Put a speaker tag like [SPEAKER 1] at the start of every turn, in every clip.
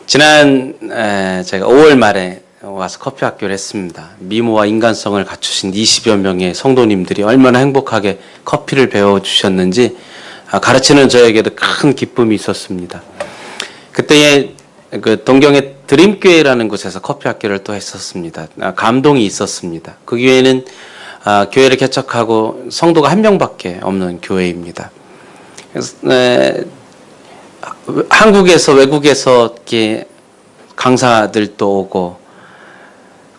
[SPEAKER 1] 제가 5월 말에 와서 커피 학교를 했습니다. 미모와 인간성을 갖추신 20여 명의 성도님들이 얼마나 행복하게 커피를 배워주셨는지 가르치는 저에게도 큰 기쁨이 있었습니다. 그때에 그 동경의 드림교회라는 곳에서 커피 학교를 또 했었습니다. 감동이 있었습니다. 그 교회는 교회를 개척하고 성도가 한 명밖에 없는 교회입니다. 그래서 한국에서 외국에서 이렇게 강사들도 오고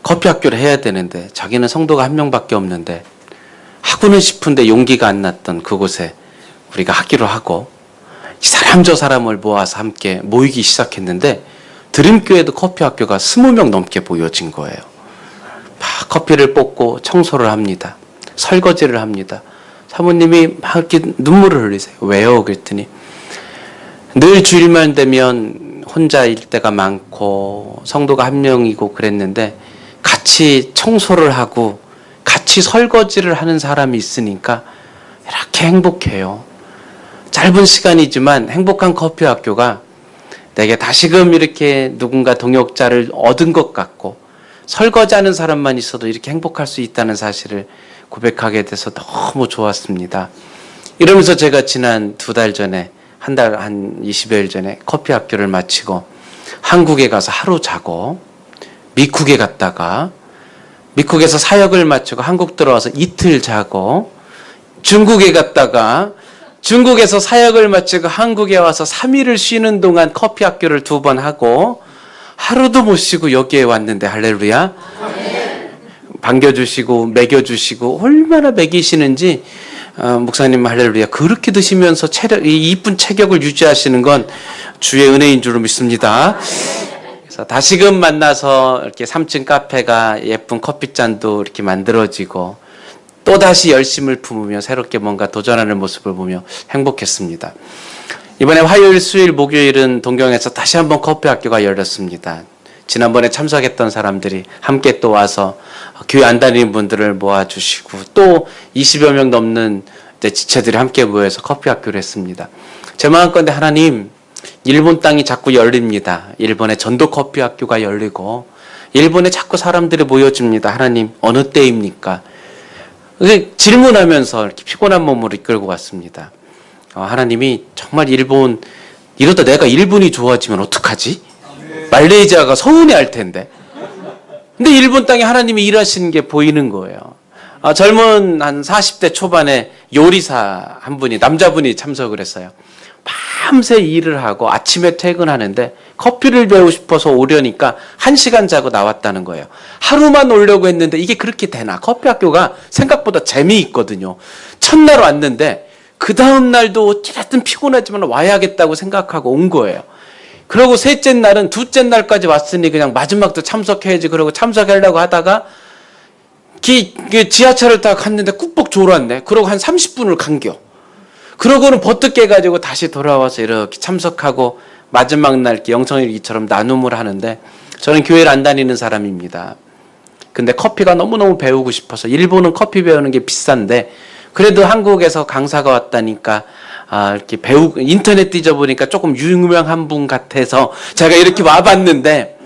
[SPEAKER 1] 커피 학교를 해야 되는데 자기는 성도가 한 명밖에 없는데 하고는 싶은데 용기가 안 났던 그곳에 우리가 하기로 하고 이 사람 저 사람을 모아서 함께 모이기 시작했는데 드림교회도 커피 학교가 20명 넘게 모여진 거예요. 커피를 볶고 청소를 합니다. 설거지를 합니다. 사모님이 막 이렇게 눈물을 흘리세요. 왜요? 그랬더니 늘 주일만 되면 혼자일 때가 많고 성도가 한 명이고 그랬는데 같이 청소를 하고 같이 설거지를 하는 사람이 있으니까 이렇게 행복해요. 짧은 시간이지만 행복한 커피 학교가 내게 다시금 이렇게 누군가 동역자를 얻은 것 같고 설거지하는 사람만 있어도 이렇게 행복할 수 있다는 사실을 고백하게 돼서 너무 좋았습니다. 이러면서 제가 지난 2달 전에 한 20여일 전에 커피 학교를 마치고 한국에 가서 하루 자고 미국에 갔다가 미국에서 사역을 마치고 한국 들어와서 이틀 자고 중국에 갔다가 중국에서 사역을 마치고 한국에 와서 3일을 쉬는 동안 커피 학교를 2번 하고 하루도 못 쉬고 여기에 왔는데 할렐루야. 반겨주시고 먹여주시고 얼마나 먹이시는지 목사님 할렐루야. 그렇게 드시면서 이 이쁜 체격을 유지하시는 건 주의 은혜인 줄 믿습니다. 그래서 다시금 만나서 이렇게 3층 카페가 예쁜 커피잔도 이렇게 만들어지고 또다시 열심을 품으며 새롭게 뭔가 도전하는 모습을 보며 행복했습니다. 이번에 화요일, 수요일, 목요일은 동경에서 다시 한번 커피 학교가 열렸습니다. 지난번에 참석했던 사람들이 함께 또 와서 교회 안 다니는 분들을 모아주시고 또 20여 명 넘는 지체들이 함께 모여서 커피 학교를 했습니다. 제 마음건데 하나님, 일본 땅이 자꾸 열립니다. 일본에 전도 커피 학교가 열리고 일본에 자꾸 사람들이 모여집니다. 하나님, 어느 때입니까? 질문하면서 이렇게 피곤한 몸으로 이끌고 왔습니다. 하나님이 정말 일본, 이러다 내가 일본이 좋아지면 어떡하지? 말레이시아가 서운해할 텐데. 근데 일본 땅에 하나님이 일하시는 게 보이는 거예요. 젊은 한 40대 초반에 요리사 한 분이, 남자분이 참석을 했어요. 밤새 일을 하고 아침에 퇴근하는데 커피를 배우고 싶어서 오려니까 1시간 자고 나왔다는 거예요. 하루만 오려고 했는데 이게 그렇게 되나? 커피 학교가 생각보다 재미있거든요. 첫날 왔는데 그 다음 날도 어찌됐든 피곤하지만 와야겠다고 생각하고 온 거예요. 그리고 셋째 날은 둘째 날까지 왔으니 그냥 마지막도 참석해야지 그러고 참석하려고 하다가 지하철을 타고 갔는데 꾹뻑 졸았네. 그러고 한 30분을 간겨. 그러고는 버뜩 깨가지고 다시 돌아와서 이렇게 참석하고 마지막 날 이렇게 영성일기처럼 나눔을 하는데 저는 교회를 안 다니는 사람입니다. 근데 커피가 너무너무 배우고 싶어서 일본은 커피 배우는 게 비싼데 그래도 한국에서 강사가 왔다니까 이렇게 인터넷 뒤져보니까 조금 유명한 분 같아서 제가 이렇게 와봤는데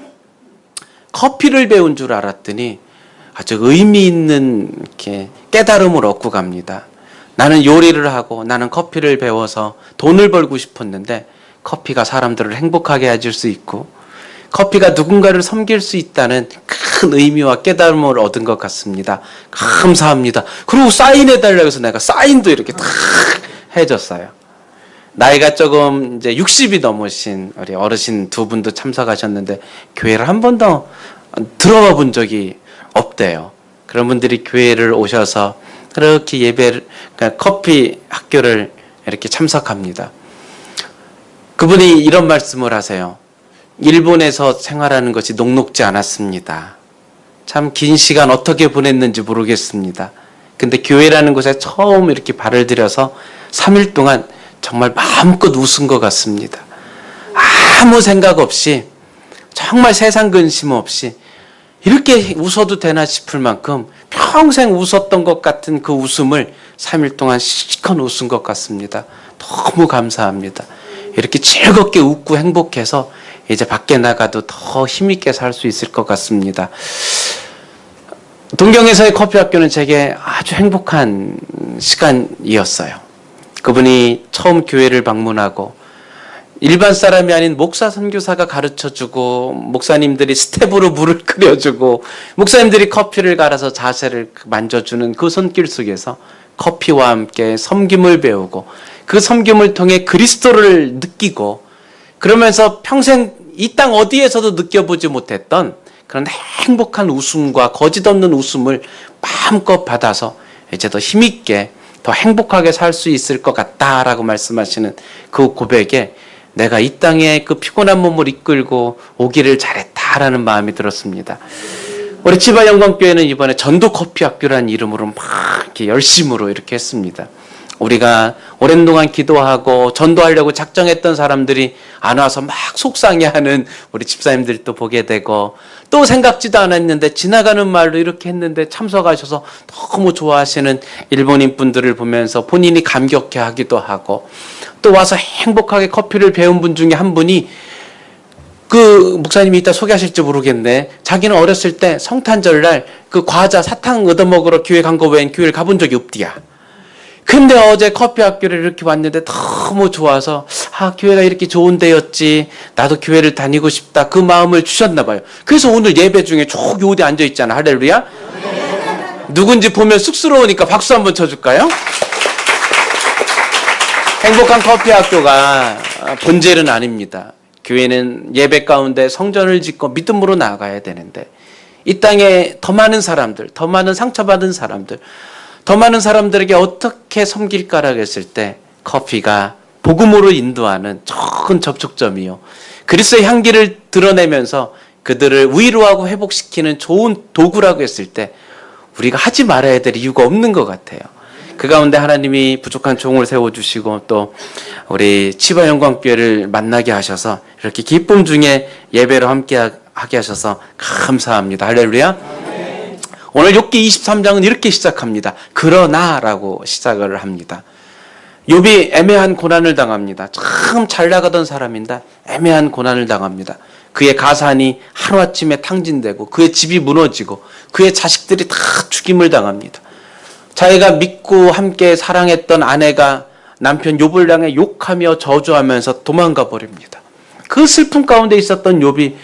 [SPEAKER 1] 커피를 배운 줄 알았더니 아주 의미 있는 이렇게 깨달음을 얻고 갑니다. 나는 요리를 하고 나는 커피를 배워서 돈을 벌고 싶었는데 커피가 사람들을 행복하게 해줄 수 있고 커피가 누군가를 섬길 수 있다는 큰 의미와 깨달음을 얻은 것 같습니다. 감사합니다. 그리고 사인해달라고 해서 내가 사인도 이렇게 탁 해줬어요. 나이가 조금 이제 60이 넘으신 우리 어르신 2분도 참석하셨는데 교회를 한 번도 들어와 본 적이 없대요. 그런 분들이 교회를 오셔서 그렇게 예배를, 그러니까 커피 학교를 이렇게 참석합니다. 그분이 이런 말씀을 하세요. 일본에서 생활하는 것이 녹록지 않았습니다. 참 긴 시간 어떻게 보냈는지 모르겠습니다. 근데 교회라는 곳에 처음 이렇게 발을 들여서 3일 동안 정말 마음껏 웃은 것 같습니다. 아무 생각 없이 정말 세상 근심 없이 이렇게 웃어도 되나 싶을 만큼 평생 웃었던 것 같은 그 웃음을 3일 동안 실컷 웃은 것 같습니다. 너무 감사합니다. 이렇게 즐겁게 웃고 행복해서 이제 밖에 나가도 더 힘있게 살 수 있을 것 같습니다. 동경에서의 커피 학교는 제게 아주 행복한 시간이었어요. 그분이 처음 교회를 방문하고 일반 사람이 아닌 목사 선교사가 가르쳐주고 목사님들이 스텝으로 물을 끓여주고 목사님들이 커피를 갈아서 자세를 만져주는 그 손길 속에서 커피와 함께 섬김을 배우고 그 섬김을 통해 그리스도를 느끼고 그러면서 평생 이 땅 어디에서도 느껴보지 못했던 그런 행복한 웃음과 거짓 없는 웃음을 마음껏 받아서 이제 더 힘있게 더 행복하게 살 수 있을 것 같다라고 말씀하시는 그 고백에 내가 이 땅에 그 피곤한 몸을 이끌고 오기를 잘했다라는 마음이 들었습니다. 우리 치바영광교회는 이번에 전도 커피 학교라는 이름으로 막 이렇게 열심으로 이렇게 했습니다. 우리가 오랜 동안 기도하고 전도하려고 작정했던 사람들이 안 와서 막 속상해하는 우리 집사님들도 보게 되고 또 생각지도 않았는데 지나가는 말로 이렇게 했는데 참석하셔서 너무 좋아하시는 일본인 분들을 보면서 본인이 감격해하기도 하고 또 와서 행복하게 커피를 배운 분 중에 한 분이 그 목사님이 이따 소개하실지 모르겠네. 자기는 어렸을 때 성탄절날 그 과자 사탕 얻어먹으러 교회 간 거 외엔 교회를 가본 적이 없디야. 근데 어제 커피 학교를 이렇게 왔는데 너무 좋아서 교회가 이렇게 좋은 데였지 나도 교회를 다니고 싶다 그 마음을 주셨나 봐요. 그래서 오늘 예배 중에 쭉 요대 앉아 있잖아. 할렐루야. 누군지 보면 쑥스러우니까 박수 한번 쳐줄까요? 행복한 커피 학교가 본질은 아닙니다. 교회는 예배 가운데 성전을 짓고 믿음으로 나아가야 되는데 이 땅에 더 많은 사람들, 더 많은 상처받은 사람들, 더 많은 사람들에게 어떻게 섬길까라고 했을 때 커피가 복음으로 인도하는 좋은 접촉점이요. 그리스도의 향기를 드러내면서 그들을 위로하고 회복시키는 좋은 도구라고 했을 때 우리가 하지 말아야 될 이유가 없는 것 같아요. 그 가운데 하나님이 부족한 종을 세워주시고 또 우리 치바영광교회를 만나게 하셔서 이렇게 기쁨 중에 예배로 함께 하게 하셔서 감사합니다. 할렐루야. 오늘 욥기 23장은 이렇게 시작합니다. 그러나라고 시작을 합니다. 욥이 애매한 고난을 당합니다. 참 잘 나가던 사람인데 애매한 고난을 당합니다. 그의 가산이 하루아침에 탕진되고 그의 집이 무너지고 그의 자식들이 다 죽임을 당합니다. 자기가 믿고 함께 사랑했던 아내가 남편 욥을 향해 욕하며 저주하면서 도망가 버립니다. 그 슬픔 가운데 있었던 욥이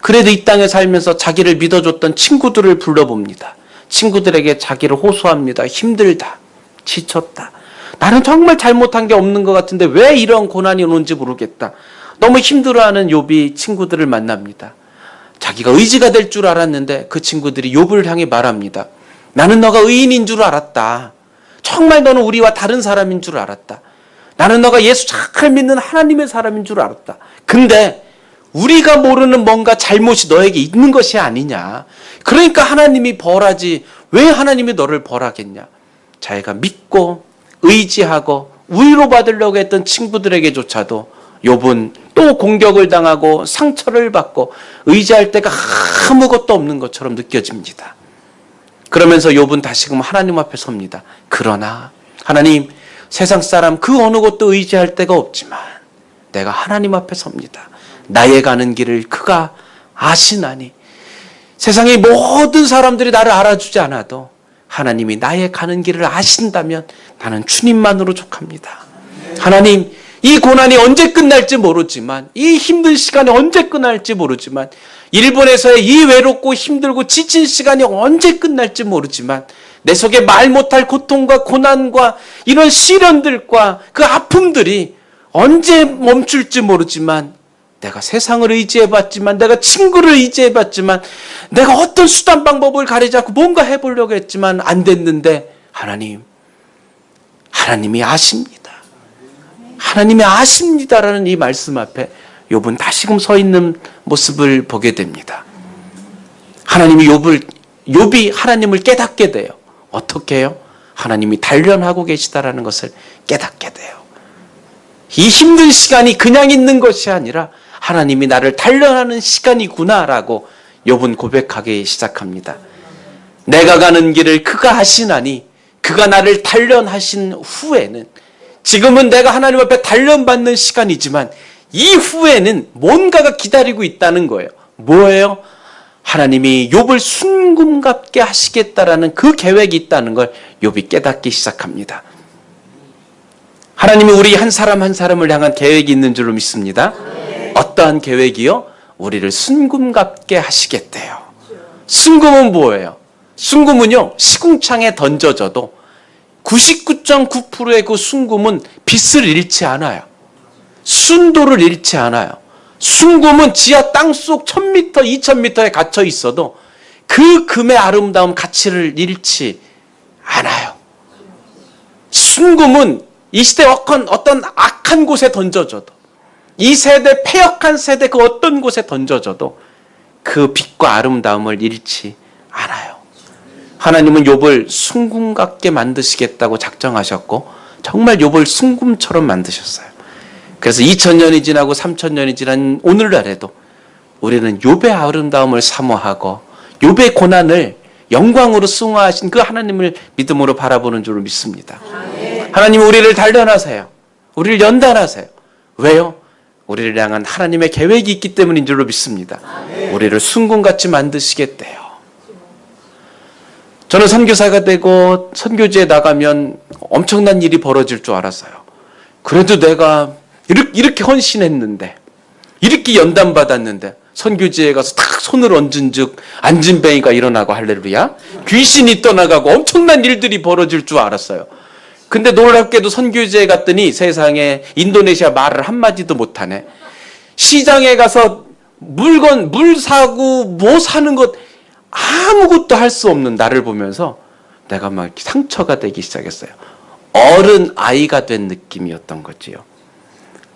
[SPEAKER 1] 그래도 이 땅에 살면서 자기를 믿어줬던 친구들을 불러봅니다. 친구들에게 자기를 호소합니다. 힘들다. 지쳤다. 나는 정말 잘못한 게 없는 것 같은데 왜 이런 고난이 오는지 모르겠다. 너무 힘들어하는 욥이 친구들을 만납니다. 자기가 의지가 될 줄 알았는데 그 친구들이 욥을 향해 말합니다. 나는 너가 의인인 줄 알았다. 정말 너는 우리와 다른 사람인 줄 알았다. 나는 너가 예수 잘 믿는 하나님의 사람인 줄 알았다. 근데 우리가 모르는 뭔가 잘못이 너에게 있는 것이 아니냐. 그러니까 하나님이 벌하지 왜 하나님이 너를 벌하겠냐. 자기가 믿고 의지하고 위로받으려고 했던 친구들에게조차도 욥은 또 공격을 당하고 상처를 받고 의지할 데가 아무것도 없는 것처럼 느껴집니다. 그러면서 욥은 다시금 하나님 앞에 섭니다. 그러나 하나님, 세상 사람 그 어느 곳도 의지할 데가 없지만 내가 하나님 앞에 섭니다. 나의 가는 길을 그가 아시나니. 세상의 모든 사람들이 나를 알아주지 않아도 하나님이 나의 가는 길을 아신다면 나는 주님만으로 족합니다. 하나님, 이 고난이 언제 끝날지 모르지만, 이 힘든 시간이 언제 끝날지 모르지만, 일본에서의 이 외롭고 힘들고 지친 시간이 언제 끝날지 모르지만, 내 속에 말 못할 고통과 고난과 이런 시련들과 그 아픔들이 언제 멈출지 모르지만, 내가 세상을 의지해봤지만, 내가 친구를 의지해봤지만, 내가 어떤 수단 방법을 가리지 않고 뭔가 해보려고 했지만 안 됐는데, 하나님이 아십니다. 하나님이 아십니다라는 이 말씀 앞에 욥은 다시금 서 있는 모습을 보게 됩니다. 욥이 하나님을 깨닫게 돼요. 어떻게 해요? 하나님이 단련하고 계시다라는 것을 깨닫게 돼요. 이 힘든 시간이 그냥 있는 것이 아니라 하나님이 나를 단련하는 시간이구나라고 욥은 고백하기 시작합니다. 내가 가는 길을 그가 하시나니 그가 나를 단련하신 후에는 지금은 내가 하나님 앞에 단련받는 시간이지만 이후에는 뭔가가 기다리고 있다는 거예요. 뭐예요? 하나님이 욥을 순금같게 하시겠다라는 그 계획이 있다는 걸 욥이 깨닫기 시작합니다. 하나님이 우리 한 사람 한 사람을 향한 계획이 있는 줄로 믿습니다. 어떠한 계획이요? 우리를 순금같게 하시겠대요. 순금은 뭐예요? 순금은요, 시궁창에 던져져도 99.9%의 그 순금은 빛을 잃지 않아요. 순도를 잃지 않아요. 순금은 지하 땅속 1000m, 2000m에 갇혀 있어도 그 금의 아름다움 가치를 잃지 않아요. 순금은 이 시대 어떤 악한 곳에 던져져도, 이 세대 패역한 세대 그 어떤 곳에 던져져도 그 빛과 아름다움을 잃지 않아요. 하나님은 욥을 순금 같게 만드시겠다고 작정하셨고 정말 욥을 순금처럼 만드셨어요. 그래서 2000년이 지나고 3000년이 지난 오늘날에도 우리는 욥의 아름다움을 사모하고 욥의 고난을 영광으로 승화하신 그 하나님을 믿음으로 바라보는 줄로 믿습니다. 하나님 우리를 단련하세요. 우리를 연단하세요. 왜요? 우리를 향한 하나님의 계획이 있기 때문인 줄로 믿습니다. 우리를 순금같이 만드시겠대요. 저는 선교사가 되고 선교지에 나가면 엄청난 일이 벌어질 줄 알았어요. 그래도 내가 이렇게 헌신했는데, 이렇게 연단받았는데 선교지에 가서 탁 손을 얹은 즉 안진뱅이가 일어나고 할렐루야, 귀신이 떠나가고 엄청난 일들이 벌어질 줄 알았어요. 근데 놀랍게도 선교지에 갔더니 세상에 인도네시아 말을 한마디도 못하네. 시장에 가서 물 사고 뭐 사는 것 아무것도 할 수 없는 나를 보면서 내가 막 상처가 되기 시작했어요. 어른 아이가 된 느낌이었던 거지요.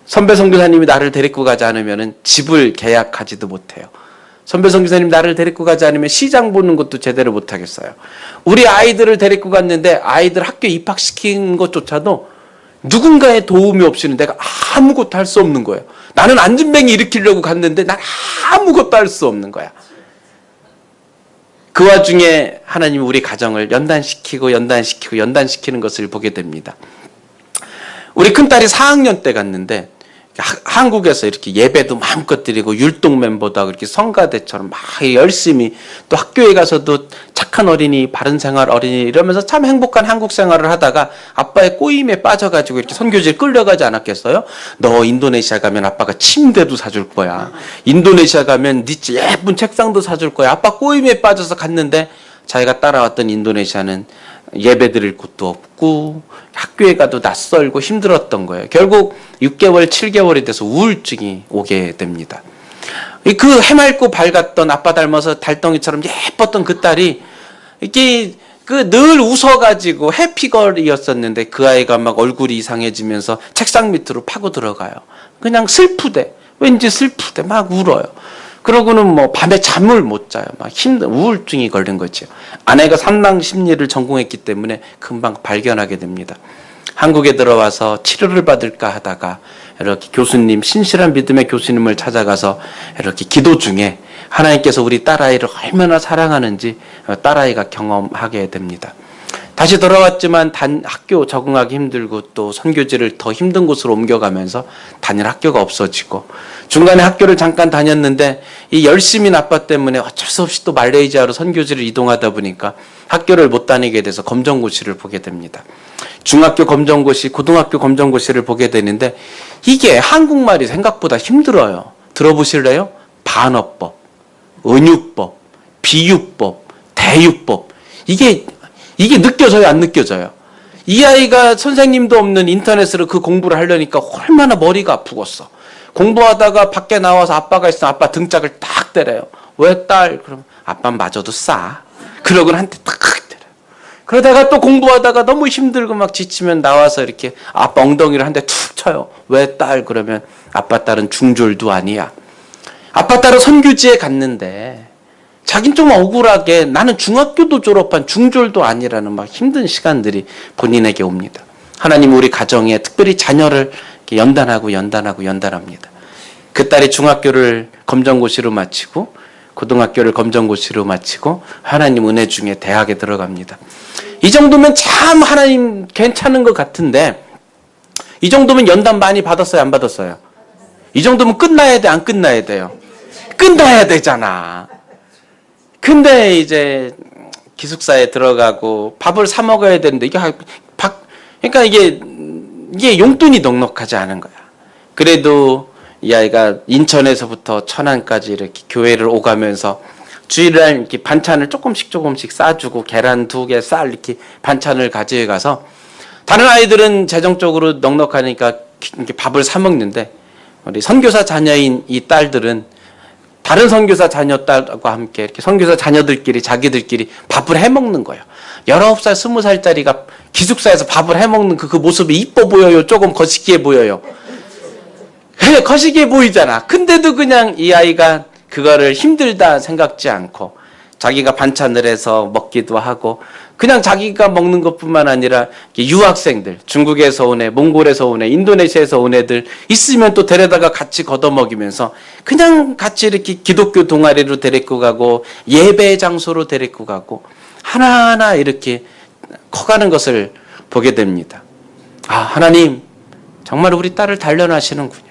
[SPEAKER 1] 선배 선교사님이 나를 데리고 가지 않으면 집을 계약하지도 못해요. 선배 선교사님 나를 데리고 가지 않으면 시장 보는 것도 제대로 못하겠어요. 우리 아이들을 데리고 갔는데 아이들 학교 입학시킨 것조차도 누군가의 도움이 없이는 내가 아무것도 할 수 없는 거예요. 나는 안진뱅이 일으키려고 갔는데 난 아무것도 할 수 없는 거야. 그 와중에 하나님이 우리 가정을 연단시키는 것을 보게 됩니다. 우리 큰딸이 4학년 때 갔는데 한국에서 이렇게 예배도 마음껏 드리고 율동 멤버도 하고 이렇게 성가대처럼 막 열심히, 또 학교에 가서도 착한 어린이, 바른 생활 어린이 이러면서 참 행복한 한국 생활을 하다가 아빠의 꼬임에 빠져가지고 이렇게 선교지에 끌려가지 않았겠어요? 너 인도네시아 가면 아빠가 침대도 사줄 거야. 인도네시아 가면 네 예쁜 책상도 사줄 거야. 아빠 꼬임에 빠져서 갔는데 자기가 따라왔던 인도네시아는 예배 드릴 곳도 없고 학교에 가도 낯설고 힘들었던 거예요. 결국 6개월, 7개월이 돼서 우울증이 오게 됩니다. 그 해맑고 밝았던 아빠 닮아서 달덩이처럼 예뻤던 그 딸이 이렇게 늘 웃어가지고 해피걸이었었는데 그 아이가 막 얼굴이 이상해지면서 책상 밑으로 파고 들어가요. 그냥 슬프대. 왠지 슬프대. 막 울어요. 그러고는 뭐 밤에 잠을 못 자요. 막 우울증이 걸린 거죠. 아내가 상당 심리를 전공했기 때문에 금방 발견하게 됩니다. 한국에 들어와서 치료를 받을까 하다가 이렇게 교수님, 신실한 믿음의 교수님을 찾아가서 이렇게 기도 중에 하나님께서 우리 딸아이를 얼마나 사랑하는지 딸아이가 경험하게 됩니다. 다시 돌아왔지만 학교 적응하기 힘들고 또 선교지를 더 힘든 곳으로 옮겨가면서 다닐 학교가 없어지고, 중간에 학교를 잠깐 다녔는데 이 열심인 아빠 때문에 어쩔 수 없이 또 말레이시아로 선교지를 이동하다 보니까 학교를 못 다니게 돼서 검정고시를 보게 됩니다. 중학교 검정고시, 고등학교 검정고시를 보게 되는데 이게 한국말이 생각보다 힘들어요. 들어보실래요? 반어법, 은유법, 비유법, 대유법. 이게 느껴져요, 안 느껴져요? 이 아이가 선생님도 없는 인터넷으로 그 공부를 하려니까 얼마나 머리가 아프겠어. 공부하다가 밖에 나와서 아빠가 있으면 아빠 등짝을 딱 때려요. 왜 딸? 그럼 아빠 맞아도 싸. 그러고는 한테 딱 때려요. 그러다가 또 공부하다가 너무 힘들고 막 지치면 나와서 이렇게 아빠 엉덩이를 한 대 툭 쳐요. 왜 딸? 그러면 아빠 딸은 중졸도 아니야. 아빠 딸은 선교지에 갔는데 자긴 좀 억울하게 나는 중학교도 졸업한 중졸도 아니라는 막 힘든 시간들이 본인에게 옵니다. 하나님 우리 가정에 특별히 자녀를 연단합니다. 그 딸이 중학교를 검정고시로 마치고 고등학교를 검정고시로 마치고 하나님 은혜 중에 대학에 들어갑니다. 이 정도면 참 하나님 괜찮은 것 같은데, 이 정도면 연단 많이 받았어요, 안 받았어요? 이 정도면 끝나야 돼, 안 끝나야 돼요? 끝나야 되잖아. 근데 이제 기숙사에 들어가고 밥을 사 먹어야 되는데 그러니까 이게 용돈이 넉넉하지 않은 거야. 그래도 이 아이가 인천에서부터 천안까지 이렇게 교회를 오가면서 주일날 이렇게 반찬을 조금씩 싸주고 계란 2개, 쌀 이렇게 반찬을 가져가서 다른 아이들은 재정적으로 넉넉하니까 이렇게 밥을 사 먹는데 우리 선교사 자녀인 이 딸들은 다른 선교사 자녀 딸과 함께 이렇게 선교사 자녀들끼리 자기들끼리 밥을 해 먹는 거예요. 19살, 20살짜리가 기숙사에서 밥을 해 먹는 그 모습이 이뻐 보여요? 조금 거시기해 보여요? 그래, 거시기해 보이잖아. 근데도 그냥 이 아이가 그거를 힘들다 생각지 않고 자기가 반찬을 해서 먹기도 하고 그냥 자기가 먹는 것뿐만 아니라 유학생들, 중국에서 온 애, 몽골에서 온 애, 인도네시아에서 온 애들 있으면 또 데려다가 같이 걷어 먹이면서 그냥 같이 이렇게 기독교 동아리로 데리고 가고 예배 장소로 데리고 가고 하나하나 이렇게 커가는 것을 보게 됩니다. 아, 하나님 정말 우리 딸을 단련하시는군요.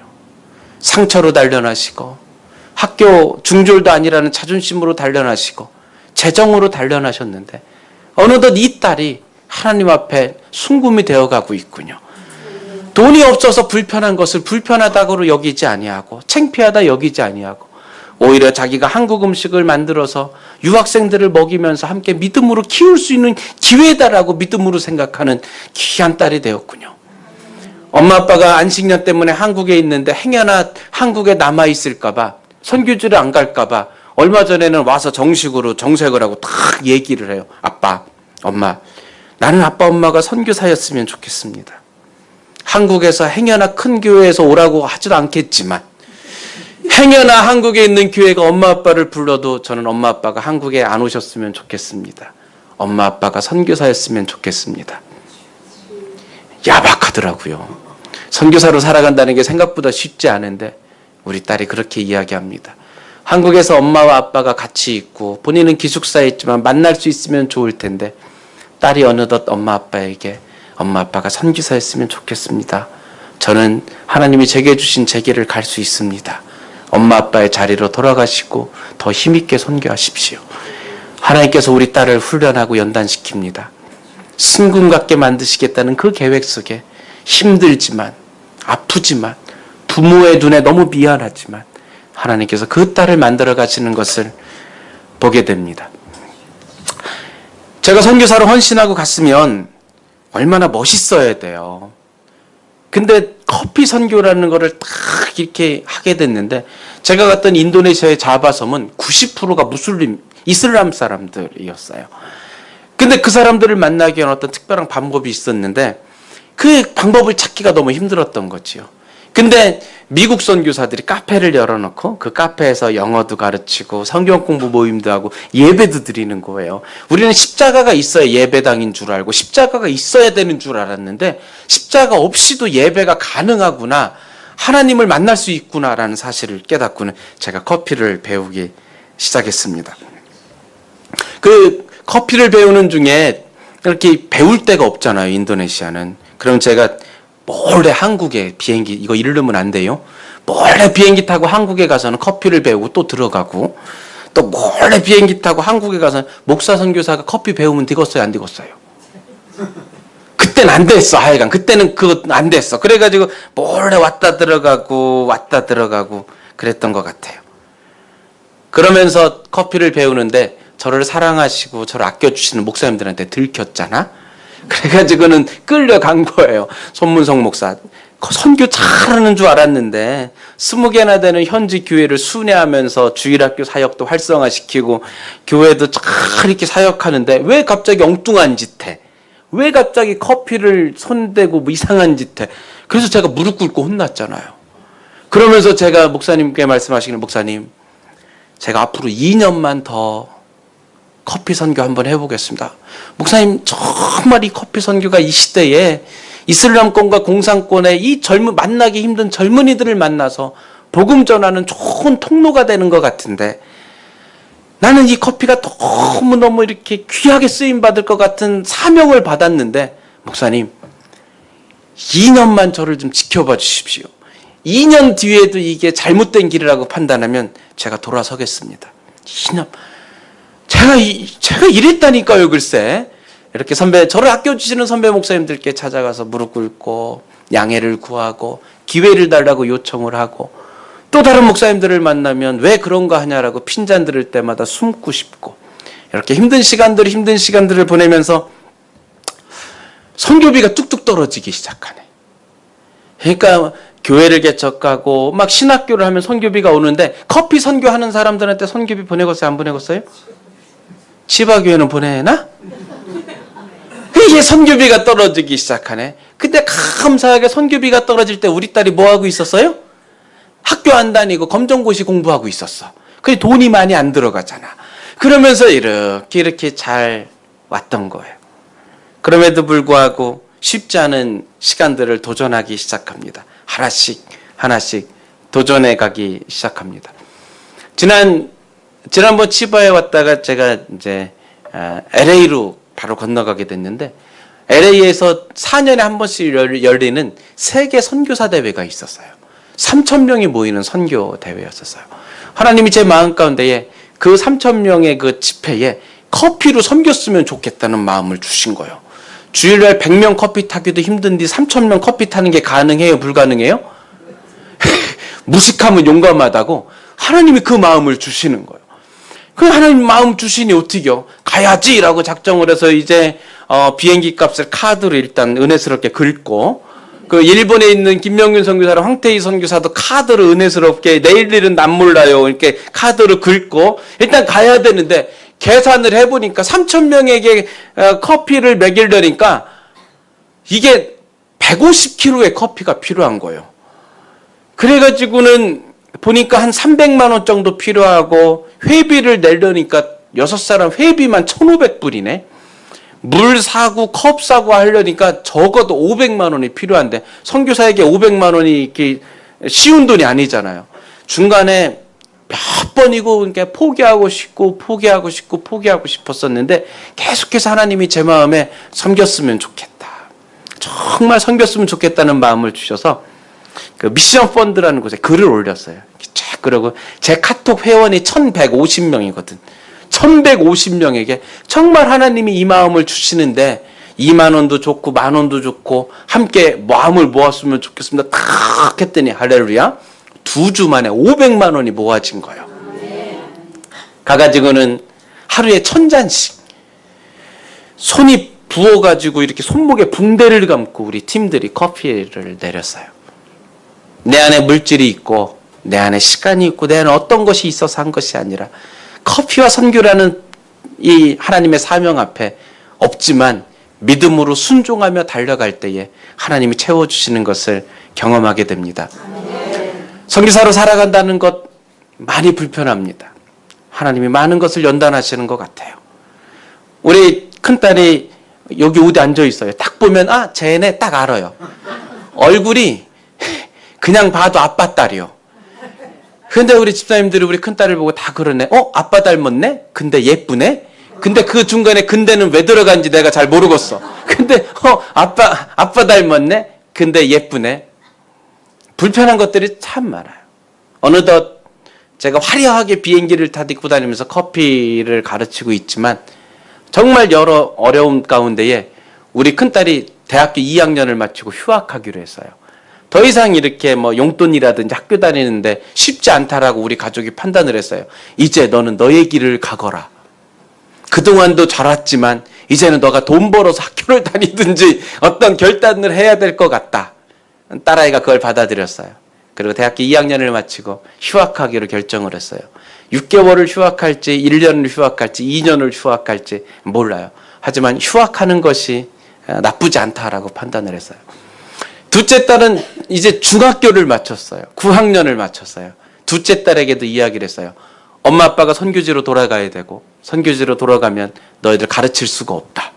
[SPEAKER 1] 상처로 단련하시고 학교 중졸도 아니라는 자존심으로 단련하시고 재정으로 단련하셨는데 어느덧 이 딸이 하나님 앞에 순금이 되어가고 있군요. 돈이 없어서 불편한 것을 불편하다고 여기지 아니하고 창피하다 여기지 아니하고 오히려 자기가 한국 음식을 만들어서 유학생들을 먹이면서 함께 믿음으로 키울 수 있는 기회다라고 믿음으로 생각하는 귀한 딸이 되었군요. 엄마 아빠가 안식년 때문에 한국에 있는데 행여나 한국에 남아있을까 봐 선교지를 안 갈까 봐 얼마 전에는 와서 정식으로 정색을 하고 딱 얘기를 해요. 아빠, 엄마, 나는 아빠 엄마가 선교사였으면 좋겠습니다. 한국에서 행여나 큰 교회에서 오라고 하지도 않겠지만 행여나 한국에 있는 교회가 엄마 아빠를 불러도 저는 엄마 아빠가 한국에 안 오셨으면 좋겠습니다. 엄마 아빠가 선교사였으면 좋겠습니다. 야박하더라고요. 선교사로 살아간다는 게 생각보다 쉽지 않은데 우리 딸이 그렇게 이야기합니다. 한국에서 엄마와 아빠가 같이 있고 본인은 기숙사에 있지만 만날 수 있으면 좋을 텐데 딸이 어느덧 엄마 아빠에게 엄마 아빠가 선교사였으면 좋겠습니다. 저는 하나님이 제게 주신 제 길을 갈 수 있습니다. 엄마 아빠의 자리로 돌아가시고 더 힘있게 선교하십시오. 하나님께서 우리 딸을 훈련하고 연단시킵니다. 순금 같게 만드시겠다는 그 계획 속에 힘들지만 아프지만 부모의 눈에 너무 미안하지만 하나님께서 그 딸을 만들어 가시는 것을 보게 됩니다. 제가 선교사로 헌신하고 갔으면 얼마나 멋있어야 돼요. 근데 커피 선교라는 거를 딱 이렇게 하게 됐는데 제가 갔던 인도네시아의 자바섬은 90%가 무슬림, 이슬람 사람들이었어요. 근데 그 사람들을 만나기 위한 어떤 특별한 방법이 있었는데 그 방법을 찾기가 너무 힘들었던 거지요. 근데 미국 선교사들이 카페를 열어놓고 그 카페에서 영어도 가르치고 성경 공부 모임도 하고 예배도 드리는 거예요. 우리는 십자가가 있어야 예배당인 줄 알고 십자가가 있어야 되는 줄 알았는데 십자가 없이도 예배가 가능하구나, 하나님을 만날 수 있구나라는 사실을 깨닫고는 제가 커피를 배우기 시작했습니다. 그 커피를 배우는 중에 이렇게 배울 데가 없잖아요, 인도네시아는. 그럼 제가 몰래 한국에 비행기, 이거 잃으면 안 돼요. 몰래 비행기 타고 한국에 가서는 커피를 배우고 또 들어가고 또 몰래 비행기 타고 한국에 가서 목사 선교사가 커피 배우면 되겠어요, 안 되겠어요? 그때는 안 됐어, 하여간. 그때는 그거 안 됐어. 그래가지고 몰래 왔다 들어가고 그랬던 것 같아요. 그러면서 커피를 배우는데 저를 사랑하시고 저를 아껴주시는 목사님들한테 들켰잖아. 그래가지고는 끌려간 거예요. 손문성 목사. 선교 잘하는 줄 알았는데 20개나 되는 현지 교회를 순회하면서 주일학교 사역도 활성화시키고 교회도 잘 이렇게 사역하는데 왜 갑자기 엉뚱한 짓 해? 왜 갑자기 커피를 손대고 뭐 이상한 짓 해? 그래서 제가 무릎 꿇고 혼났잖아요. 그러면서 제가 목사님께 말씀하시기는, 목사님, 제가 앞으로 2년만 더 커피 선교 한번 해보겠습니다. 목사님, 정말 이 커피 선교가 이 시대에 이슬람권과 공산권의 이 만나기 힘든 젊은이들을 만나서 복음 전하는 좋은 통로가 되는 것 같은데 나는 이 커피가 너무너무 이렇게 귀하게 쓰임받을 것 같은 사명을 받았는데 목사님, 2년만 저를 좀 지켜봐 주십시오. 2년 뒤에도 이게 잘못된 길이라고 판단하면 제가 돌아서겠습니다. 2년. 제가 이랬다니까요, 글쎄. 이렇게 저를 아껴주시는 선배 목사님들께 찾아가서 무릎 꿇고 양해를 구하고 기회를 달라고 요청을 하고 또 다른 목사님들을 만나면 왜 그런가 하냐라고 핀잔 들을 때마다 숨고 싶고 이렇게 힘든 시간들을 보내면서 선교비가 뚝뚝 떨어지기 시작하네. 그러니까 교회를 개척하고 막 신학교를 하면 선교비가 오는데 커피 선교하는 사람들한테 선교비 보내겠어요? 안 보내겠어요? 치바교회는 보내나? 이게 선교비가 떨어지기 시작하네. 근데 감사하게 선교비가 떨어질 때 우리 딸이 뭐 하고 있었어요? 학교 안 다니고 검정고시 공부하고 있었어. 그래 돈이 많이 안 들어가잖아. 그러면서 이렇게 잘 왔던 거예요. 그럼에도 불구하고 쉽지 않은 시간들을 도전하기 시작합니다. 하나씩 도전해 가기 시작합니다. 지난번 치바에 왔다가 제가 이제 LA로 바로 건너가게 됐는데 LA에서 4년에 한 번씩 열리는 세계 선교사 대회가 있었어요. 3,000명이 모이는 선교 대회였었어요. 하나님이 제 마음 가운데에 그 3,000명의 그 집회에 커피로 섬겼으면 좋겠다는 마음을 주신 거예요. 주일날 100명 커피 타기도 힘든데 3,000명 커피 타는 게 가능해요? 불가능해요? 무식하면 용감하다고 하나님이 그 마음을 주시는 거예요. 그 하나님 마음 주시니 어떻게요? 가야지라고 작정을 해서 이제 비행기 값을 카드로 일단 은혜스럽게 긁고 그 일본에 있는 김명균 선교사랑 황태희 선교사도 카드로 은혜스럽게 내일 일은 난 몰라요. 이렇게 카드로 긁고 일단 가야 되는데 계산을 해보니까 3,000명에게 커피를 먹이려니까 이게 150kg의 커피가 필요한 거예요. 그래가지고는 보니까 한 300만 원 정도 필요하고 회비를 내려니까 6사람 회비만 1,500불이네. 물 사고 컵 사고 하려니까 적어도 500만 원이 필요한데 선교사에게 500만 원이 이렇게 쉬운 돈이 아니잖아요. 중간에 몇 번이고 그러니까 포기하고 싶었었는데 계속해서 하나님이 제 마음에 섬겼으면 좋겠다. 정말 섬겼으면 좋겠다는 마음을 주셔서 그 미션 펀드라는 곳에 글을 올렸어요. 쫙 그러고 제 카톡 회원이 1,150명이거든. 1,150명에게 정말 하나님이 이 마음을 주시는데 2만 원도 좋고 만 원도 좋고 함께 마음을 모았으면 좋겠습니다. 탁 했더니 할렐루야 2주 만에 500만 원이 모아진 거예요. 가가지고는 하루에 1,000잔씩 손이 부어가지고 이렇게 손목에 붕대를 감고 우리 팀들이 커피를 내렸어요. 내 안에 물질이 있고 내 안에 시간이 있고 내 안에 어떤 것이 있어서 한 것이 아니라 커피와 선교라는 이 하나님의 사명 앞에 없지만 믿음으로 순종하며 달려갈 때에 하나님이 채워주시는 것을 경험하게 됩니다. 선교사로 살아간다는 것 많이 불편합니다. 하나님이 많은 것을 연단하시는 것 같아요. 우리 큰딸이 여기 어디 앉아 있어요. 딱 보면 쟤네 딱 알아요. 얼굴이 그냥 봐도 아빠 딸이요. 근데 우리 집사님들이 우리 큰딸을 보고 다 그러네. 아빠 닮았네? 근데 예쁘네? 근데 그 중간에 근데는 왜 들어간지 내가 잘 모르겠어. 근데 아빠 닮았네? 근데 예쁘네? 불편한 것들이 참 많아요. 어느덧 제가 화려하게 비행기를 타고 다니면서 커피를 가르치고 있지만 정말 여러 어려움 가운데에 우리 큰딸이 대학교 2학년을 마치고 휴학하기로 했어요. 더 이상 이렇게 용돈이라든지 학교 다니는데 쉽지 않다라고 우리 가족이 판단을 했어요. 이제 너는 너의 길을 가거라. 그동안도 잘 왔지만 이제는 너가 돈 벌어서 학교를 다니든지 어떤 결단을 해야 될 것 같다. 딸아이가 그걸 받아들였어요. 그리고 대학교 2학년을 마치고 휴학하기로 결정을 했어요. 6개월을 휴학할지 1년을 휴학할지 2년을 휴학할지 몰라요. 하지만 휴학하는 것이 나쁘지 않다라고 판단을 했어요. 둘째 딸은 이제 중학교를 마쳤어요. 9학년을 마쳤어요. 둘째 딸에게도 이야기를 했어요. 엄마 아빠가 선교지로 돌아가야 되고 선교지로 돌아가면 너희들 가르칠 수가 없다.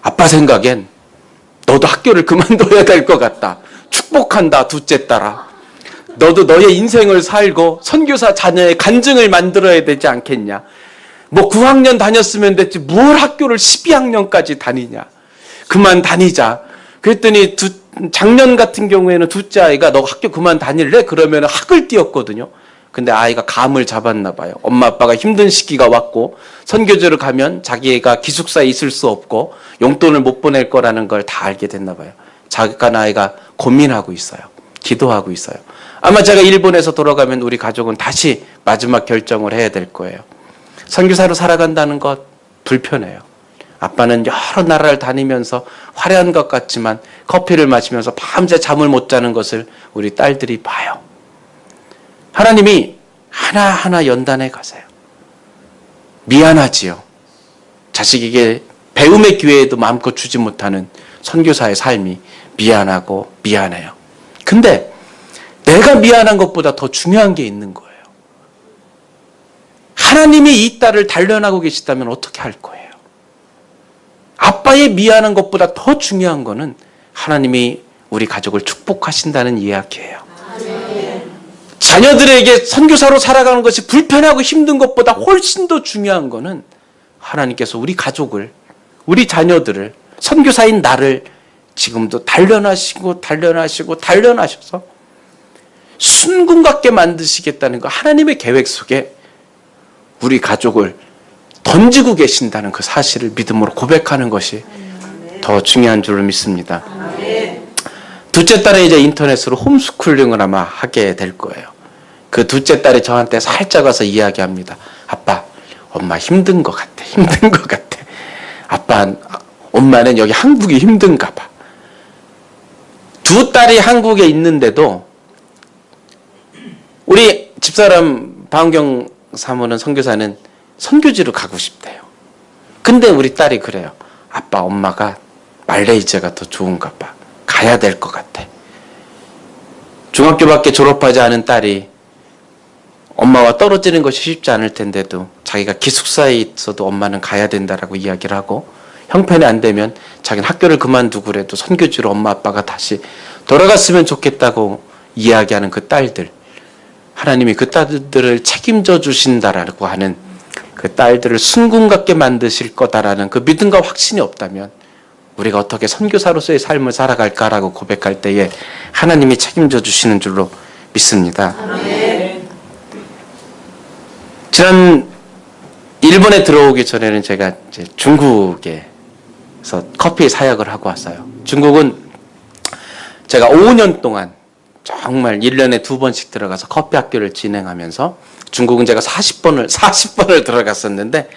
[SPEAKER 1] 아빠 생각엔 너도 학교를 그만둬야 될 것 같다. 축복한다 둘째 딸아. 너도 너의 인생을 살고 선교사 자녀의 간증을 만들어야 되지 않겠냐. 9학년 다녔으면 됐지 뭘 학교를 12학년까지 다니냐. 그만 다니자. 그랬더니 작년 같은 경우에는 둘째 아이가 너 학교 그만 다닐래? 그러면 학을 띄웠거든요. 근데 아이가 감을 잡았나 봐요. 엄마 아빠가 힘든 시기가 왔고 선교지를 가면 자기가 기숙사에 있을 수 없고 용돈을 못 보낼 거라는 걸 다 알게 됐나 봐요. 잠깐 아이가 고민하고 있어요. 기도하고 있어요. 아마 제가 일본에서 돌아가면 우리 가족은 다시 마지막 결정을 해야 될 거예요. 선교사로 살아간다는 것 불편해요. 아빠는 여러 나라를 다니면서 화려한 것 같지만 커피를 마시면서 밤새 잠을 못 자는 것을 우리 딸들이 봐요. 하나님이 하나하나 연단해 가세요. 미안하지요. 자식에게 배움의 기회에도 마음껏 주지 못하는 선교사의 삶이 미안하고 미안해요. 근데 내가 미안한 것보다 더 중요한 게 있는 거예요. 하나님이 이 딸을 단련하고 계시다면 어떻게 할 거예요? 아빠의 미안한 것보다 더 중요한 거는 하나님이 우리 가족을 축복하신다는 이야기예요. 자녀들에게 선교사로 살아가는 것이 불편하고 힘든 것보다 훨씬 더 중요한 거는 하나님께서 우리 가족을, 우리 자녀들을, 선교사인 나를 지금도 단련하셔서 순금 같게 만드시겠다는 거, 하나님의 계획 속에 우리 가족을 던지고 계신다는 그 사실을 믿음으로 고백하는 것이 더 중요한 줄로 믿습니다. 둘째 딸은 이제 인터넷으로 홈스쿨링을 아마 하게 될 거예요. 그 둘째 딸이 저한테 살짝 와서 이야기합니다. 아빠, 엄마 힘든 것 같아. 힘든 것 같아. 아빠, 엄마는 여기 한국이 힘든가 봐. 두 딸이 한국에 있는데도 우리 집사람 박은경 사모는 선교사는 선교지로 가고 싶대요. 근데 우리 딸이 그래요. 아빠, 엄마가 말레이시아가 더 좋은가 봐. 가야 될 것 같아. 중학교밖에 졸업하지 않은 딸이 엄마와 떨어지는 것이 쉽지 않을 텐데도 자기가 기숙사에 있어도 엄마는 가야 된다라고 이야기를 하고 형편이 안 되면 자기는 학교를 그만두고 그래도 선교지로 엄마 아빠가 다시 돌아갔으면 좋겠다고 이야기하는 그 딸들, 하나님이 그 딸들을 책임져 주신다라고 하는 그 딸들을 순금 같게 만드실 거다라는 그 믿음과 확신이 없다면 우리가 어떻게 선교사로서의 삶을 살아갈까라고 고백할 때에 하나님이 책임져 주시는 줄로 믿습니다. 지난 일본에 들어오기 전에는 제가 이제 중국에서 커피 사역을 하고 왔어요. 중국은 제가 5년 동안 정말 1년에 2번씩 들어가서 커피 학교를 진행하면서 중국은 제가 40번을 들어갔었는데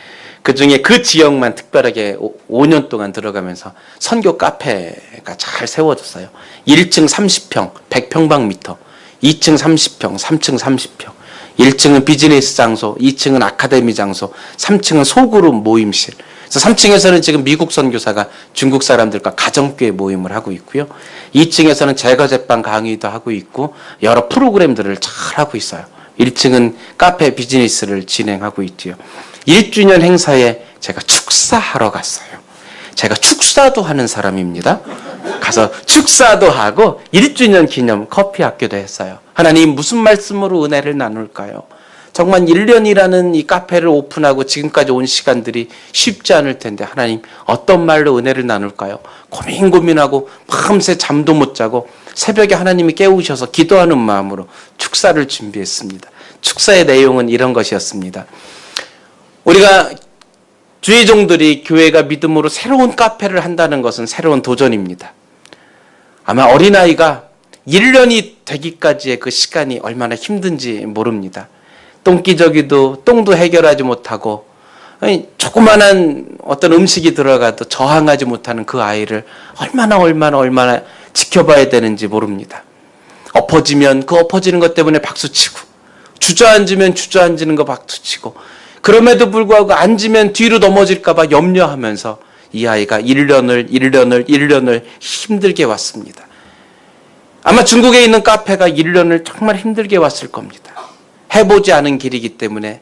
[SPEAKER 1] 그중에 그 지역만 특별하게 5년 동안 들어가면서 선교 카페가 잘 세워졌어요. 1층 30평, 100평방미터, 2층 30평, 3층 30평. 1층은 비즈니스 장소, 2층은 아카데미 장소, 3층은 소그룹 모임실. 그래서 3층에서는 지금 미국 선교사가 중국 사람들과 가정교회 모임을 하고 있고요. 2층에서는 제과제빵 강의도 하고 있고 여러 프로그램들을 잘 하고 있어요. 1층은 카페 비즈니스를 진행하고 있지요. 1주년 행사에 제가 축사하러 갔어요. 제가 축사도 하는 사람입니다. 가서 축사도 하고 1주년 기념 커피 학교도 했어요. 하나님 무슨 말씀으로 은혜를 나눌까요? 정말 1년이라는 이 카페를 오픈하고 지금까지 온 시간들이 쉽지 않을 텐데 하나님 어떤 말로 은혜를 나눌까요? 고민하고 밤새 잠도 못 자고 새벽에 하나님이 깨우셔서 기도하는 마음으로 축사를 준비했습니다. 축사의 내용은 이런 것이었습니다. 우리가 주의 종들이 교회가 믿음으로 새로운 카페를 한다는 것은 새로운 도전입니다. 아마 어린아이가 1년이 되기까지의 그 시간이 얼마나 힘든지 모릅니다. 똥기저귀도 똥도 해결하지 못하고 조그만한 어떤 음식이 들어가도 저항하지 못하는 그 아이를 얼마나 지켜봐야 되는지 모릅니다. 엎어지면 그 엎어지는 것 때문에 박수치고 주저앉으면 주저앉는 거 박수치고 그럼에도 불구하고 앉으면 뒤로 넘어질까 봐 염려하면서 이 아이가 1년을 힘들게 왔습니다. 아마 중국에 있는 카페가 1년을 정말 힘들게 왔을 겁니다. 해보지 않은 길이기 때문에,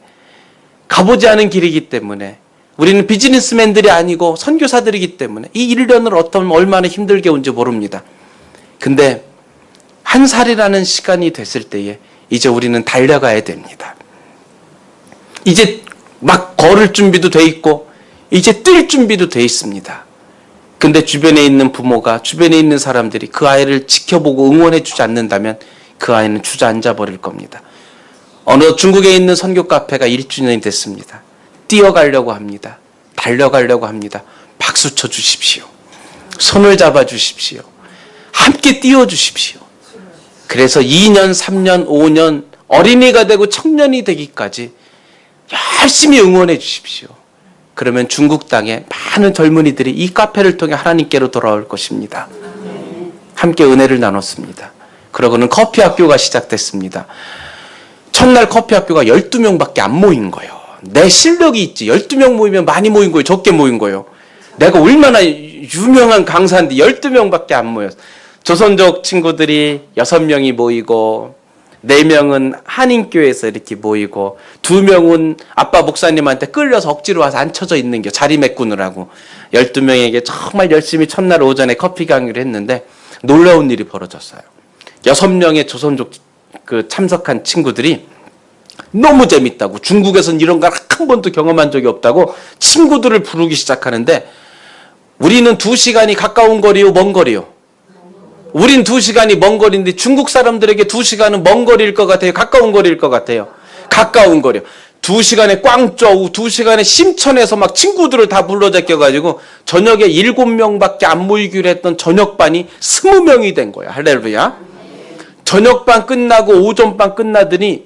[SPEAKER 1] 가보지 않은 길이기 때문에, 우리는 비즈니스맨들이 아니고 선교사들이기 때문에 이 1년을 얼마나 힘들게 온지 모릅니다. 근데 한 살이라는 시간이 됐을 때에 이제 우리는 달려가야 됩니다. 이제 막 걸을 준비도 돼 있고 이제 뛸 준비도 돼 있습니다. 근데 주변에 있는 부모가, 주변에 있는 사람들이 그 아이를 지켜보고 응원해 주지 않는다면 그 아이는 주저앉아 버릴 겁니다. 어느 중국에 있는 선교 카페가 1주년이 됐습니다. 뛰어가려고 합니다. 달려가려고 합니다. 박수 쳐 주십시오. 손을 잡아 주십시오. 함께 뛰어 주십시오. 그래서 2년, 3년, 5년 어린이가 되고 청년이 되기까지 열심히 응원해 주십시오. 그러면 중국 땅에 많은 젊은이들이 이 카페를 통해 하나님께로 돌아올 것입니다. 함께 은혜를 나눴습니다. 그러고는 커피 학교가 시작됐습니다. 첫날 커피 학교가 12명밖에 안 모인 거예요. 내 실력이 있지. 12명 모이면 많이 모인 거예요? 적게 모인 거예요? 내가 얼마나 유명한 강사인데 12명밖에 안 모였어. 조선족 친구들이 6명이 모이고 4명은 한인교회에서 이렇게 모이고 2명은 아빠 목사님한테 끌려서 억지로 와서 앉혀져 있는 게 자리 메꾸느라고 12명에게 정말 열심히 첫날 오전에 커피 강의를 했는데 놀라운 일이 벌어졌어요. 6명의 조선족 참석한 친구들이 너무 재밌다고, 중국에서는 이런 걸 한 번도 경험한 적이 없다고 친구들을 부르기 시작하는데, 우리는 2시간이 가까운 거리요, 먼 거리요? 우린 2시간이 먼 거리인데 중국 사람들에게 2시간은 먼 거리일 것 같아요? 가까운 거리일 것 같아요? 가까운 거리요. 2시간에 꽝쩌우, 2시간에 심천에서 막 친구들을 다 불러 제껴가지고 저녁에 7명밖에 안 모이기로 했던 저녁반이 20명이 된 거예요. 할렐루야. 저녁반 끝나고 오전반 끝나더니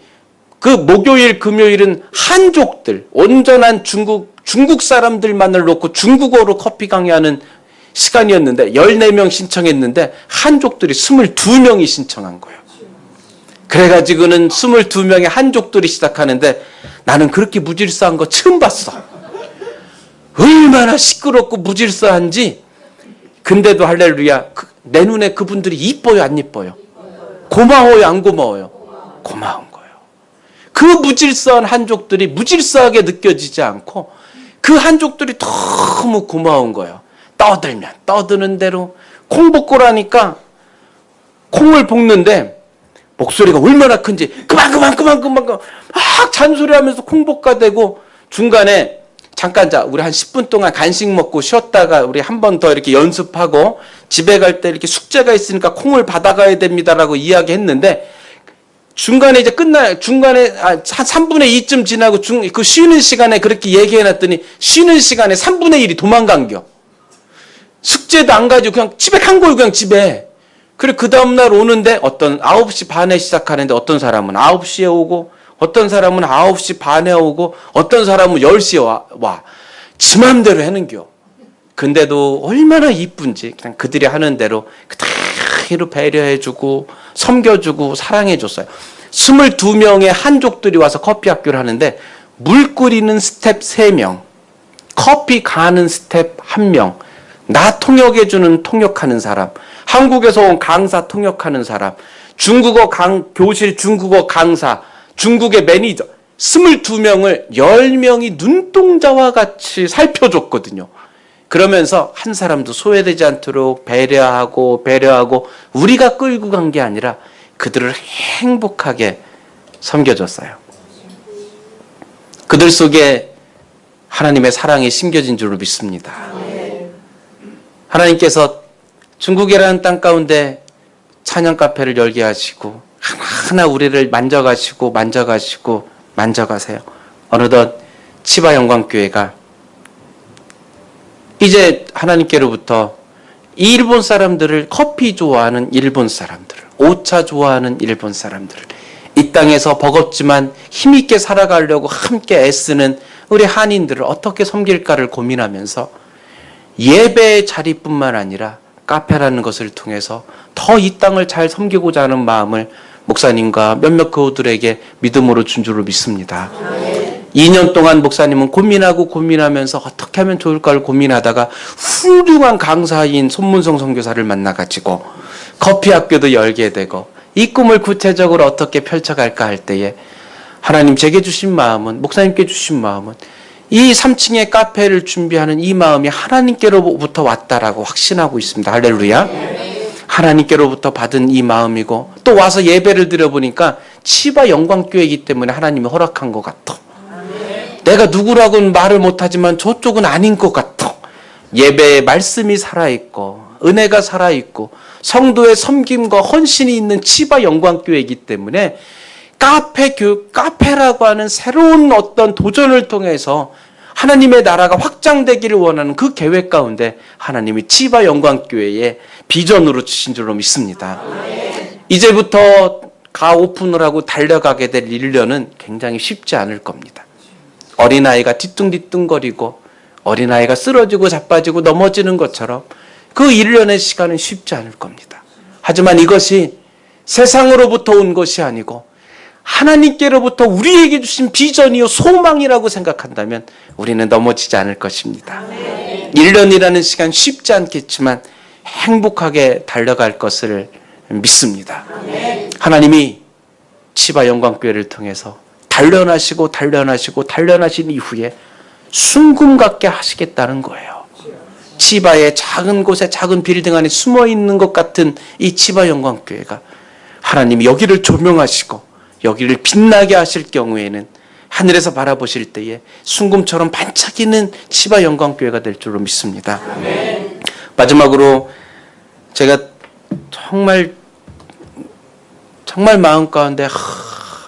[SPEAKER 1] 그 목요일, 금요일은 한족들, 온전한 중국 사람들만을 놓고 중국어로 커피 강의하는 시간이었는데 14명 신청했는데 한족들이 22명이 신청한 거예요. 그래가지고는 22명의 한족들이 시작하는데 나는 그렇게 무질서한 거 처음 봤어. 얼마나 시끄럽고 무질서한지. 근데도 할렐루야, 내 눈에 그분들이 이뻐요, 안 이뻐요? 고마워요, 안 고마워요? 고마운 거예요. 그 무질서한 한족들이 무질서하게 느껴지지 않고 그 한족들이 너무 고마운 거예요. 떠들면 떠드는 대로, 콩 볶으라니까 콩을 볶는데 목소리가 얼마나 큰지 그만 막 잔소리하면서 콩 볶아대고, 중간에 잠깐 우리 한 10분 동안 간식 먹고 쉬었다가 우리 한 번 더 이렇게 연습하고 집에 갈 때 이렇게 숙제가 있으니까 콩을 받아가야 됩니다라고 이야기했는데, 중간에 이제 중간에 한 3분의 2쯤 지나고 그 쉬는 시간에 그렇게 얘기해놨더니 쉬는 시간에 3분의 1이 도망간겨. 숙제도 안 가지고 그냥 집에 간 거예요, 그냥 집에. 그래, 그 다음날 오는데 9시 반에 시작하는데 어떤 사람은 9시에 오고, 어떤 사람은 9시 반에 오고, 어떤 사람은 10시에 와. 지 맘대로 하는겨. 근데도 얼마나 이쁜지 그냥 그들이 하는 대로 그대로 배려해주고 섬겨주고 사랑해줬어요. 22명의 한족들이 와서 커피 학교를 하는데 물 끓이는 스텝 3명, 커피 가는 스텝 1명, 나 통역해주는 통역하는 사람, 한국에서 온 강사 통역하는 사람, 중국어 교실 중국어 강사, 중국의 매니저, 22명을 10명이 눈동자와 같이 살펴줬거든요. 그러면서 한 사람도 소외되지 않도록 배려하고 우리가 끌고 간 게 아니라 그들을 행복하게 섬겨줬어요. 그들 속에 하나님의 사랑이 심겨진 줄로 믿습니다. 하나님께서 중국이라는 땅 가운데 찬양 카페를 열게 하시고 하나하나 우리를 만져가시고 만져가세요. 어느덧 치바 영광교회가 이제 하나님께로부터 일본 사람들을, 커피 좋아하는 일본 사람들을, 오차 좋아하는 일본 사람들을, 이 땅에서 버겁지만 힘있게 살아가려고 함께 애쓰는 우리 한인들을 어떻게 섬길까를 고민하면서 예배의 자리뿐만 아니라 카페라는 것을 통해서 더 이 땅을 잘 섬기고자 하는 마음을 목사님과 몇몇 교우들에게 믿음으로 준 줄로 믿습니다. 2년 동안 목사님은 고민하면서 어떻게 하면 좋을까를 고민하다가 훌륭한 강사인 손문성 선교사를 만나가지고 커피 학교도 열게 되고 이 꿈을 구체적으로 어떻게 펼쳐갈까 할 때에 하나님 제게 주신 마음은, 목사님께 주신 마음은 이 3층의 카페를 준비하는 이 마음이 하나님께로부터 왔다라고 확신하고 있습니다. 할렐루야. 하나님께로부터 받은 이 마음이고, 또 와서 예배를 드려보니까 치바 영광교회이기 때문에 하나님이 허락한 것 같아. 내가 누구라고는 말을 못하지만 저쪽은 아닌 것 같아. 예배의 말씀이 살아있고 은혜가 살아있고 성도의 섬김과 헌신이 있는 치바 영광교회이기 때문에 카페라고 하는 새로운 어떤 도전을 통해서 하나님의 나라가 확장되기를 원하는 그 계획 가운데 하나님이 치바 영광교회의 비전으로 주신 줄로 믿습니다. 이제부터 오픈을 하고 달려가게 될 1년은 굉장히 쉽지 않을 겁니다. 어린아이가 뒤뚱뒤뚱거리고 어린아이가 쓰러지고 자빠지고 넘어지는 것처럼 그 1년의 시간은 쉽지 않을 겁니다. 하지만 이것이 세상으로부터 온 것이 아니고 하나님께로부터 우리에게 주신 비전이요 소망이라고 생각한다면 우리는 넘어지지 않을 것입니다. 1년이라는 시간 쉽지 않겠지만 행복하게 달려갈 것을 믿습니다. 하나님이 치바 영광교회를 통해서 단련하신 이후에 순금 같게 하시겠다는 거예요. 치바의 작은 곳에 작은 빌딩 안에 숨어 있는 것 같은 이 치바 영광교회가 하나님이 여기를 조명하시고 여기를 빛나게 하실 경우에는 하늘에서 바라보실 때에 순금처럼 반짝이는 치바 영광교회가 될 줄로 믿습니다. 마지막으로 제가 정말 마음 가운데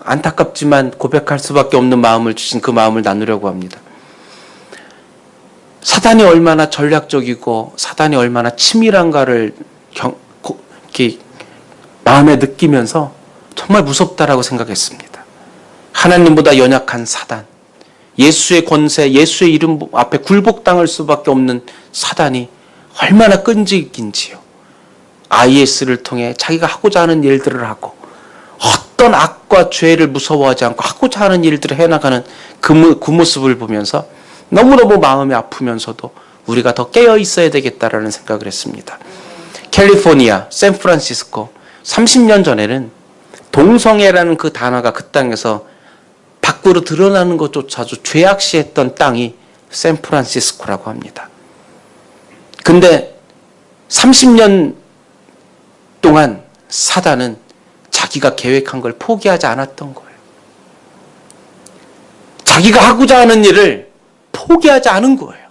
[SPEAKER 1] 안타깝지만 고백할 수밖에 없는 마음을 주신 그 마음을 나누려고 합니다. 사단이 얼마나 전략적이고 사단이 얼마나 치밀한가를 마음에 느끼면서 정말 무섭다라고 생각했습니다. 하나님보다 연약한 사단, 예수의 권세, 예수의 이름 앞에 굴복당할 수밖에 없는 사단이 얼마나 끈질긴지요. IS를 통해 자기가 하고자 하는 일들을 하고 어떤 악과 죄를 무서워하지 않고 하고자 하는 일들을 해나가는 그 모습을 보면서 너무너무 마음이 아프면서도 우리가 더 깨어 있어야 되겠다라는 생각을 했습니다. 캘리포니아, 샌프란시스코 30년 전에는 동성애라는 그 단어가 그 땅에서 밖으로 드러나는 것조차도 죄악시했던 땅이 샌프란시스코라고 합니다. 근데 30년 동안 사단은 자기가 계획한 걸 포기하지 않았던 거예요. 자기가 하고자 하는 일을 포기하지 않은 거예요.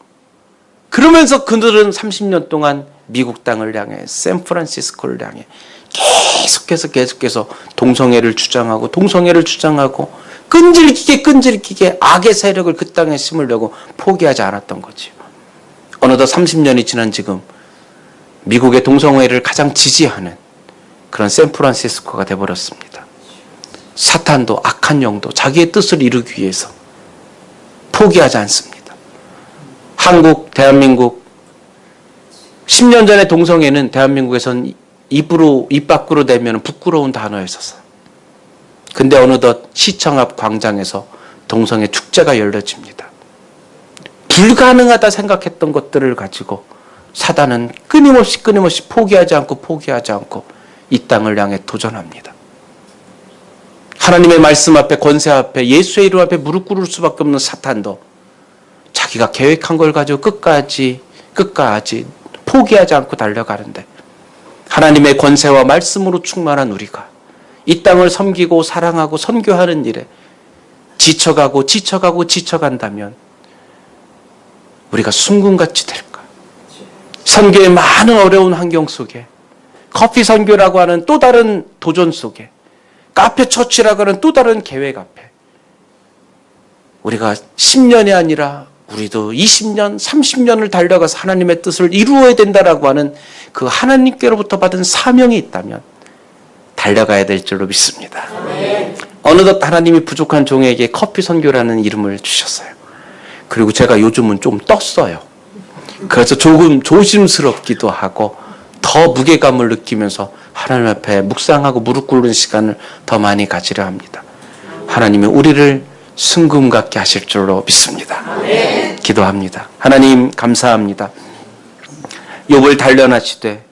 [SPEAKER 1] 그러면서 그들은 30년 동안 미국 땅을 향해 샌프란시스코를 향해 계속해서 동성애를 주장하고 끈질기게 악의 세력을 그 땅에 심으려고 포기하지 않았던 거지요. 어느덧 30년이 지난 지금 미국의 동성애를 가장 지지하는 그런 샌프란시스코가 되어버렸습니다. 사탄도 악한 영도 자기의 뜻을 이루기 위해서 포기하지 않습니다. 한국, 대한민국 10년 전에 동성애는 대한민국에선 입 밖으로 내면 부끄러운 단어였었어요. 근데 어느덧 시청 앞 광장에서 동성애 축제가 열려집니다. 불가능하다 생각했던 것들을 가지고 사단은 끊임없이 포기하지 않고 이 땅을 향해 도전합니다. 하나님의 말씀 앞에, 권세 앞에, 예수의 이름 앞에 무릎 꿇을 수밖에 없는 사탄도 자기가 계획한 걸 가지고 끝까지 포기하지 않고 달려가는데 하나님의 권세와 말씀으로 충만한 우리가 이 땅을 섬기고 사랑하고 선교하는 일에 지쳐간다면 우리가 순금같이 될까? 선교의 많은 어려운 환경 속에 커피 선교라고 하는 또 다른 도전 속에 카페 처치라고 하는 또 다른 계획 앞에 우리가 10년이 아니라 우리도 20년, 30년을 달려가서 하나님의 뜻을 이루어야 된다라고 하는 그 하나님께로부터 받은 사명이 있다면 달려가야 될 줄로 믿습니다. 어느덧 하나님이 부족한 종에게 커피 선교라는 이름을 주셨어요. 그리고 제가 요즘은 좀 떴어요. 그래서 조금 조심스럽기도 하고 더 무게감을 느끼면서 하나님 앞에 묵상하고 무릎 꿇는 시간을 더 많이 가지려 합니다. 하나님이 우리를 순금 같게 하실 줄로 믿습니다. 기도합니다. 하나님 감사합니다. 욥을 단련하시되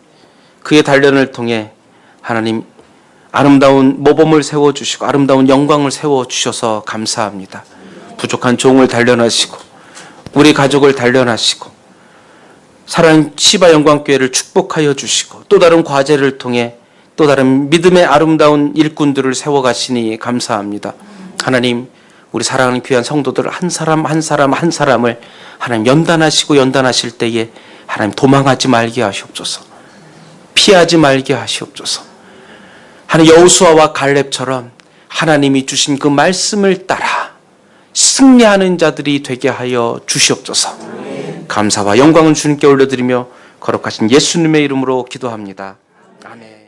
[SPEAKER 1] 그의 단련을 통해 하나님 아름다운 모범을 세워주시고 아름다운 영광을 세워주셔서 감사합니다. 부족한 종을 단련하시고 우리 가족을 단련하시고 사랑하는 치바 영광교회를 축복하여 주시고 또 다른 과제를 통해 또 다른 믿음의 아름다운 일꾼들을 세워가시니 감사합니다. 하나님 우리 사랑하는 귀한 성도들 한 사람을 하나님 연단하시고 연단하실 때에 하나님 도망하지 말게 하시옵소서. 피하지 말게 하시옵소서. 하나님 여호수아와 갈렙처럼 하나님이 주신 그 말씀을 따라 승리하는 자들이 되게 하여 주시옵소서. 감사와 영광은 주님께 올려드리며 거룩하신 예수님의 이름으로 기도합니다. 아멘.